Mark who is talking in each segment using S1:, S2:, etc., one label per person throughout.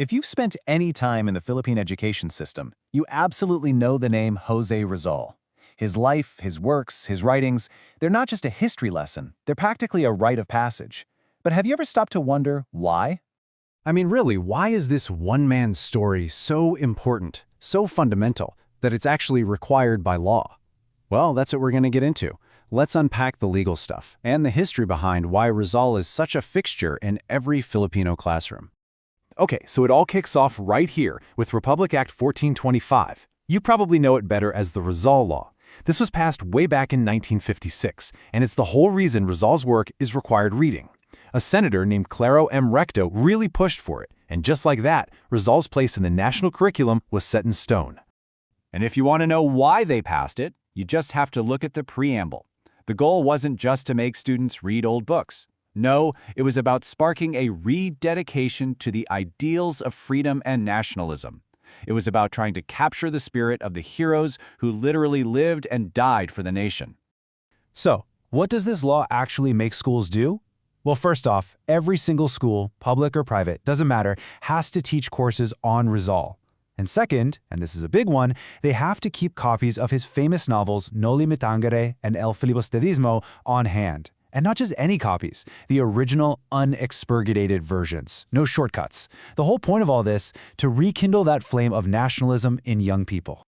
S1: If you've spent any time in the Philippine education system, you absolutely know the name Jose Rizal. His life, his works, his writings, they're not just a history lesson, they're practically a rite of passage. But have you ever stopped to wonder why?
S2: I mean, really, why is this one-man story so important, so fundamental, that it's actually required by law? Well, that's what we're going to get into. Let's unpack the legal stuff and the history behind why Rizal is such a fixture in every Filipino classroom.
S3: Okay, so it all kicks off right here with Republic Act 1425. You probably know it better as the Rizal Law. This was passed way back in 1956, and it's the whole reason Rizal's work is required reading. A senator named Claro M. Recto really pushed for it, and just like that, Rizal's place in the national curriculum was set in stone.
S4: And if you want to know why they passed it, you just have to look at the preamble. The goal wasn't just to make students read old books. No, it was about sparking a rededication to the ideals of freedom and nationalism. It was about trying to capture the spirit of the heroes who literally lived and died for the nation.
S2: So, what does this law actually make schools do? Well, first off, every single school, public or private, doesn't matter, has to teach courses on Rizal. And second, and this is a big one, they have to keep copies of his famous novels Noli Me Tangere and El Filibustedismo on hand. And not just any copies, the original unexpurgated versions. No shortcuts. The whole point of all this, to rekindle that flame of nationalism in young people.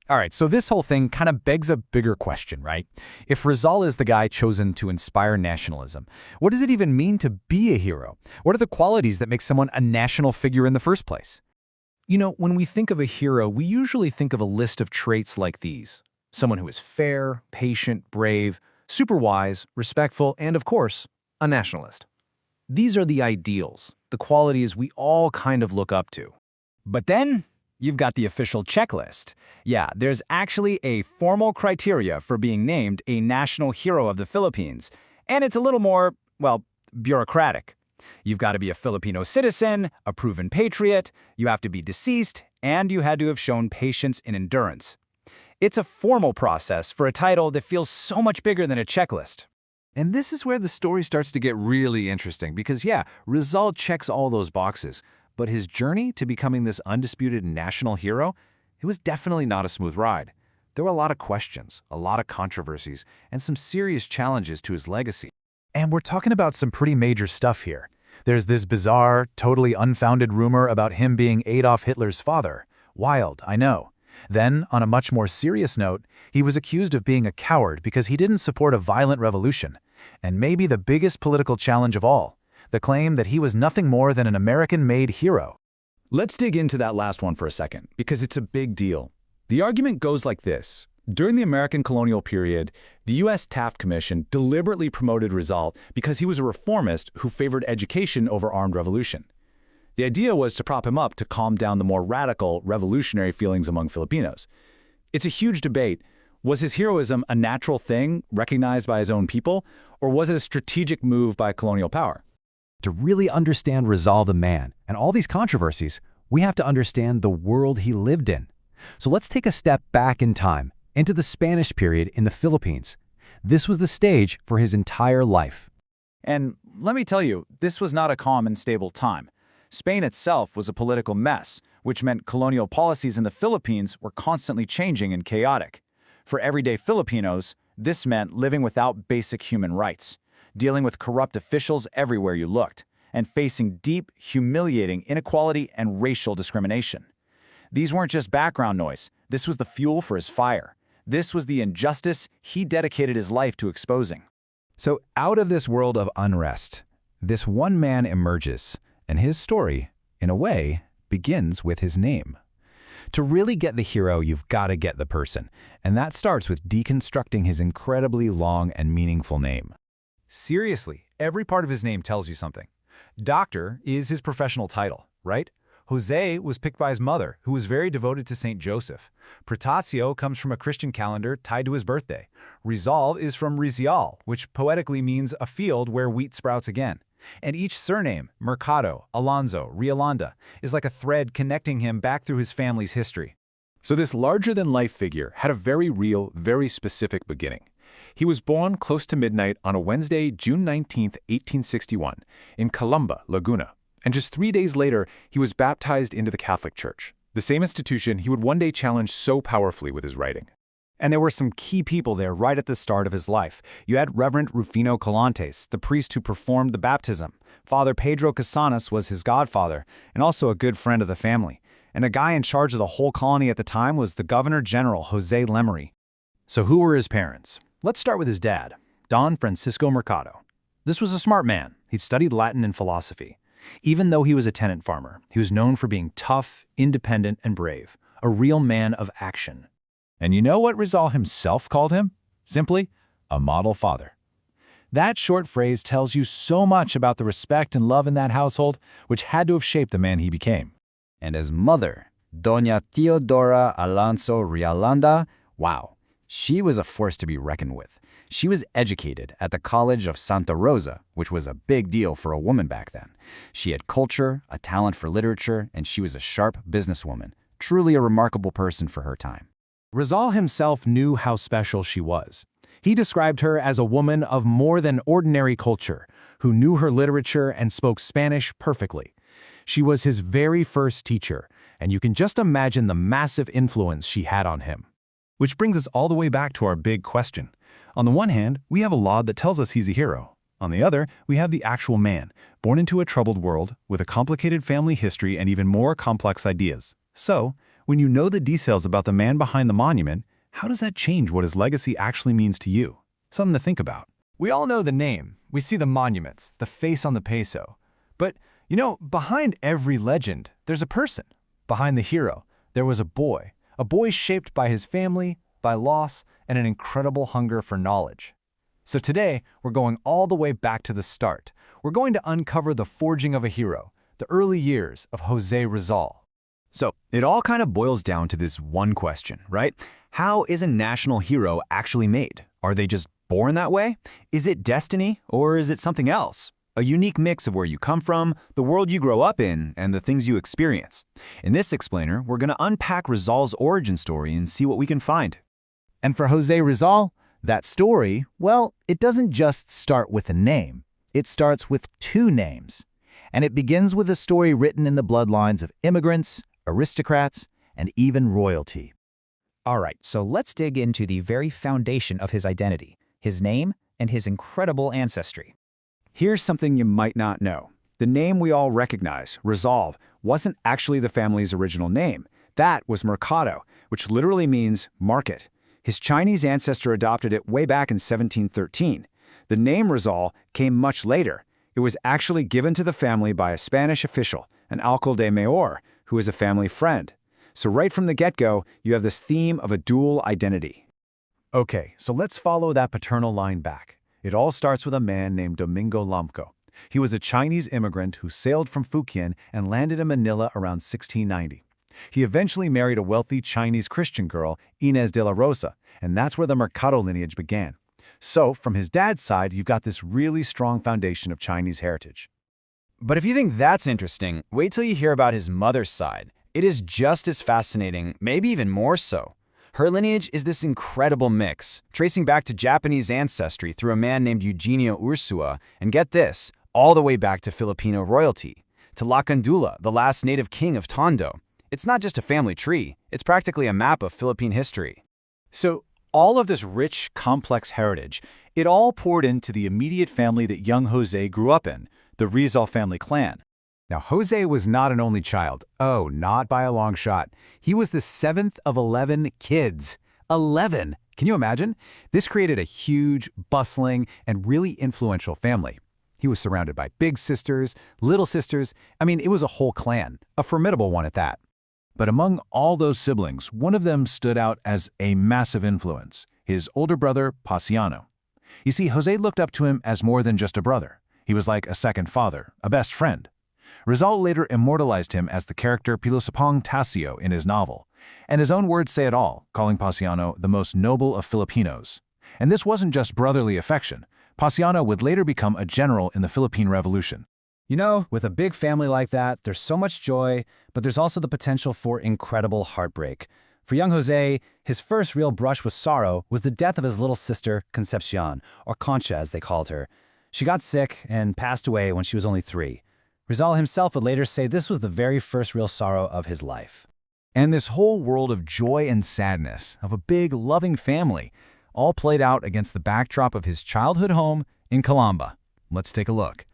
S5: All right, so this whole thing kind of begs a bigger question, right? If Rizal is the guy chosen to inspire nationalism, what does it even mean to be a hero? What are the qualities that make someone a national figure in the first place?
S1: You know, when we think of a hero, we usually think of a list of traits like these. Someone who is fair, patient, brave, super wise, respectful, and of course, a nationalist. These are the ideals, the qualities we all kind of look up to.
S5: But then, you've got the official checklist. Yeah, there's actually a formal criteria for being named a national hero of the Philippines, and it's a little more, well, bureaucratic. You've got to be a Filipino citizen, a proven patriot, you have to be deceased, and you had to have shown patience and endurance. It's a formal process for a title that feels so much bigger than a checklist.
S2: And this is where the story starts to get really interesting because, yeah, Rizal checks all those boxes, but his journey to becoming this undisputed national hero, it was definitely not a smooth ride. There were a lot of questions, a lot of controversies, and some serious challenges to his legacy. And we're talking about some pretty major stuff here. There's this bizarre, totally unfounded rumor about him being Adolf Hitler's father. Wild, I know. Then, on a much more serious note, he was accused of being a coward because he didn't support a violent revolution. And maybe the biggest political challenge of all, the claim that he was nothing more than an American-made hero.
S4: Let's dig into that last one for a second, because it's a big deal. The argument goes like this. During the American colonial period, the U.S. Taft Commission deliberately promoted Rizal because he was a reformist who favored education over armed revolution. The idea was to prop him up to calm down the more radical, revolutionary feelings among Filipinos. It's a huge debate. Was his heroism a natural thing, recognized by his own people, or was it a strategic move by colonial power?
S2: To really understand Rizal the man and all these controversies, we have to understand the world he lived in. So let's take a step back in time, into the Spanish period in the Philippines. This was the stage for his entire life.
S4: And let me tell you, this was not a calm and stable time. Spain itself was a political mess, which meant colonial policies in the Philippines were constantly changing and chaotic. For everyday Filipinos, this meant living without basic human rights, dealing with corrupt officials everywhere you looked, and facing deep, humiliating inequality and racial discrimination. These weren't just background noise. This was the fuel for his fire. This was the injustice he dedicated his life to exposing.
S2: So out of this world of unrest, this one man emerges, and his story, in a way, begins with his name. To really get the hero, you've got to get the person, and that starts with deconstructing his incredibly long and meaningful name. Seriously, every part of his name tells you something. Doctor is his professional title, right? Jose was picked by his mother, who was very devoted to Saint Joseph. Protasio comes from a Christian calendar tied to his birthday. Rizal is from Rizal, which poetically means a field where wheat sprouts again. And each surname, Mercado, Alonso, Riolanda, is like a thread connecting him back through his family's history.
S3: So this larger-than-life figure had a very real, very specific beginning. He was born close to midnight on a Wednesday, June 19, 1861, in Calamba, Laguna. And just 3 days later, he was baptized into the Catholic Church, the same institution he would one day challenge so powerfully with his writing.
S5: And there were some key people there right at the start of his life. You had Reverend Rufino Colantes, the priest who performed the baptism. Father Pedro Casanas was his godfather, and also a good friend of the family. And the guy in charge of the whole colony at the time was the Governor General, José Lemery.
S1: So who were his parents? Let's start with his dad, Don Francisco Mercado. This was a smart man. He'd studied Latin and philosophy. Even though he was a tenant farmer, he was known for being tough, independent, and brave, a real man of action.
S2: And you know what Rizal himself called him? Simply, a model father. That short phrase tells you so much about the respect and love in that household, which had to have shaped the man he became.
S5: And his mother, Doña Teodora Alonso Rialanda, wow, she was a force to be reckoned with. She was educated at the College of Santa Rosa, which was a big deal for a woman back then. She had culture, a talent for literature, and she was a sharp businesswoman, truly a remarkable person for her time.
S1: Rizal himself knew how special she was. He described her as a woman of more than ordinary culture, who knew her literature and spoke Spanish perfectly. She was his very first teacher, and you can just imagine the massive influence she had on him.
S3: Which brings us all the way back to our big question. On the one hand, we have a law that tells us he's a hero. On the other, we have the actual man, born into a troubled world, with a complicated family history and even more complex ideas. So, when you know the details about the man behind the monument, how does that change what his legacy actually means to you? Something to think about.
S6: We all know the name. We see the monuments, the face on the peso. But, behind every legend, there's a person. Behind the hero, there was a boy shaped by his family, by loss, and an incredible hunger for knowledge. So today, we're going all the way back to the start. We're going to uncover the forging of a hero, the early years of José Rizal.
S5: So it all kind of boils down to this one question, right? How is a national hero actually made? Are they just born that way? Is it destiny, or is it something else? A unique mix of where you come from, the world you grow up in, and the things you experience. In this explainer, we're going to unpack Rizal's origin story and see what we can find.
S2: And for José Rizal, that story, well, it doesn't just start with a name. It starts with two names. And it begins with a story written in the bloodlines of immigrants, aristocrats, and even royalty.
S7: All right, so let's dig into the very foundation of his identity, his name, and his incredible ancestry.
S5: Here's something you might not know. The name we all recognize, Rizal, wasn't actually the family's original name. That was Mercado, which literally means market. His Chinese ancestor adopted it way back in 1713. The name Rizal came much later. It was actually given to the family by a Spanish official, an alcalde mayor, who is a family friend. So right from the get-go, you have this theme of a dual identity.
S3: Okay, so let's follow that paternal line back. It all starts with a man named Domingo Lamco. He was a Chinese immigrant who sailed from Fukien and landed in Manila around 1690. He eventually married a wealthy Chinese Christian girl, Inés de la Rosa, and that's where the Mercado lineage began. So, from his dad's side, you've got this really strong foundation of Chinese heritage.
S5: But if you think that's interesting, wait till you hear about his mother's side. It is just as fascinating, maybe even more so. Her lineage is this incredible mix, tracing back to Japanese ancestry through a man named Eugenio Ursua, and get this, all the way back to Filipino royalty, to Lacandula, the last native king of Tondo. It's not just a family tree, it's practically a map of Philippine history.
S3: So, all of this rich, complex heritage, it all poured into the immediate family that young José grew up in, the Rizal family clan. Now, José was not an only child. Oh, not by a long shot. He was the 7th of 11 kids. 11! Can you imagine? This created a huge, bustling, and really influential family. He was surrounded by big sisters, little sisters. I mean, it was a whole clan, a formidable one at that. But among all those siblings, one of them stood out as a massive influence, his older brother, Paciano. You see, José looked up to him as more than just a brother. He was like a second father, a best friend. Rizal later immortalized him as the character Pilosopong Tasio in his novel, and his own words say it all, calling Paciano the most noble of Filipinos. And this wasn't just brotherly affection. Paciano would later become a general in the Philippine Revolution.
S5: You know, with a big family like that, there's so much joy, but there's also the potential for incredible heartbreak. For young José, his first real brush with sorrow was the death of his little sister, Concepcion, or Concha as they called her. She got sick and passed away when she was only 3. Rizal himself would later say this was the very first real sorrow of his life.
S2: And this whole world of joy and sadness, of a big, loving family, all played out against the backdrop of his childhood home in Calamba. Let's take a look.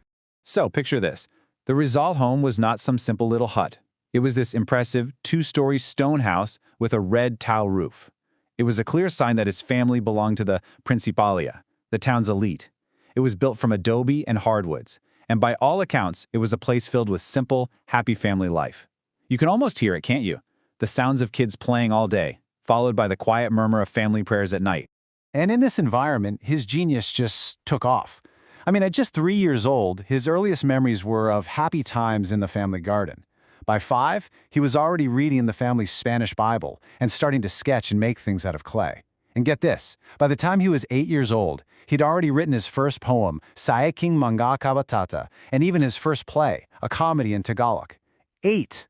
S4: So, picture this. The Rizal home was not some simple little hut. It was this impressive two-story stone house with a red tile roof. It was a clear sign that his family belonged to the Principalia, the town's elite. It was built from adobe and hardwoods, and by all accounts, it was a place filled with simple, happy family life. You can almost hear it, can't you? The sounds of kids playing all day, followed by the quiet murmur of family prayers at night.
S3: And in this environment, his genius just took off. I mean, at just 3 years old, his earliest memories were of happy times in the family garden. By 5, he was already reading the family's Spanish Bible and starting to sketch and make things out of clay. And get this, by the time he was 8 years old, he'd already written his first poem, Saeking Manga Kabatata, and even his first play, a comedy in Tagalog. 8!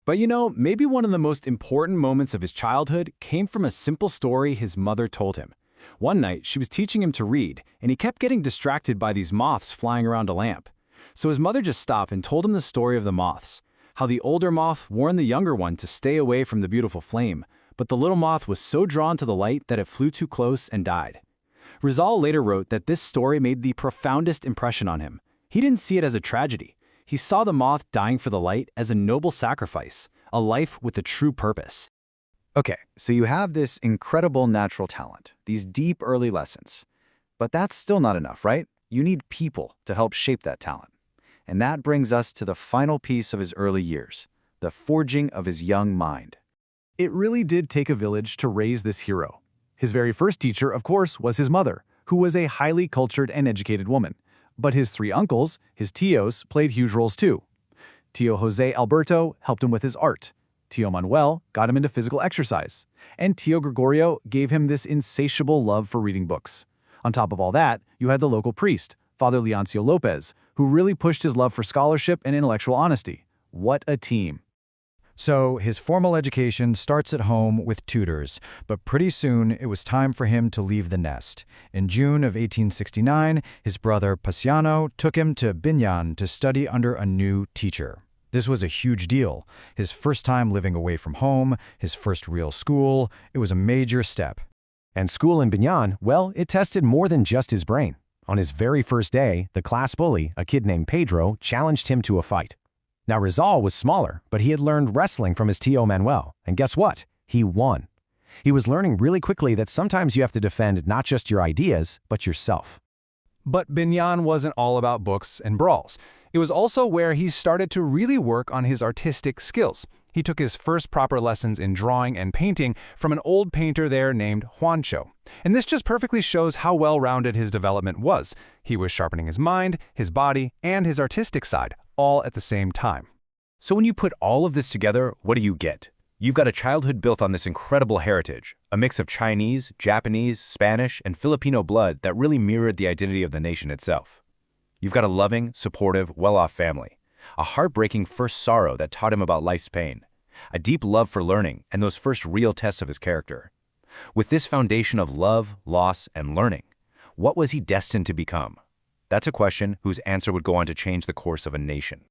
S3: But you know, maybe one of the most important moments of his childhood came from a simple story his mother told him. One night, she was teaching him to read, and he kept getting distracted by these moths flying around a lamp. So his mother just stopped and told him the story of the moths, how the older moth warned the younger one to stay away from the beautiful flame, but the little moth was so drawn to the light that it flew too close and died. Rizal later wrote that this story made the profoundest impression on him. He didn't see it as a tragedy. He saw the moth dying for the light as a noble sacrifice, a life with a true purpose.
S5: Okay, so you have this incredible natural talent, these deep early lessons. But that's still not enough, right? You need people to help shape that talent. And that brings us to the final piece of his early years, the forging of his young mind.
S3: It really did take a village to raise this hero. His very first teacher, of course, was his mother, who was a highly cultured and educated woman. But his 3 uncles, his tios, played huge roles too. Tio Jose Alberto helped him with his art. Tio Manuel got him into physical exercise. And Tio Gregorio gave him this insatiable love for reading books. On top of all that, you had the local priest, Father Leoncio Lopez, who really pushed his love for scholarship and intellectual honesty. What a team.
S2: So his formal education starts at home with tutors, but pretty soon it was time for him to leave the nest. In June of 1869, his brother Paciano took him to Binyan to study under a new teacher. This was a huge deal. His first time living away from home, his first real school, it was a major step.
S1: And school in Binyan, well, it tested more than just his brain. On his very first day, the class bully, a kid named Pedro, challenged him to a fight. Now Rizal was smaller, but he had learned wrestling from his Tio Manuel, and guess what? He won. He was learning really quickly that sometimes you have to defend not just your ideas, but yourself.
S3: But Binyan wasn't all about books and brawls. It was also where he started to really work on his artistic skills. He took his first proper lessons in drawing and painting from an old painter there named Juancho. And this just perfectly shows how well-rounded his development was. He was sharpening his mind, his body, and his artistic side, all at the same time.
S1: So when you put all of this together, what do you get? You've got a childhood built on this incredible heritage, a mix of Chinese, Japanese, Spanish, and Filipino blood that really mirrored the identity of the nation itself. You've got a loving, supportive, well-off family, a heartbreaking first sorrow that taught him about life's pain, a deep love for learning, and those first real tests of his character. With this foundation of love, loss, and learning, what was he destined to become? That's a question whose answer would go on to change the course of a nation.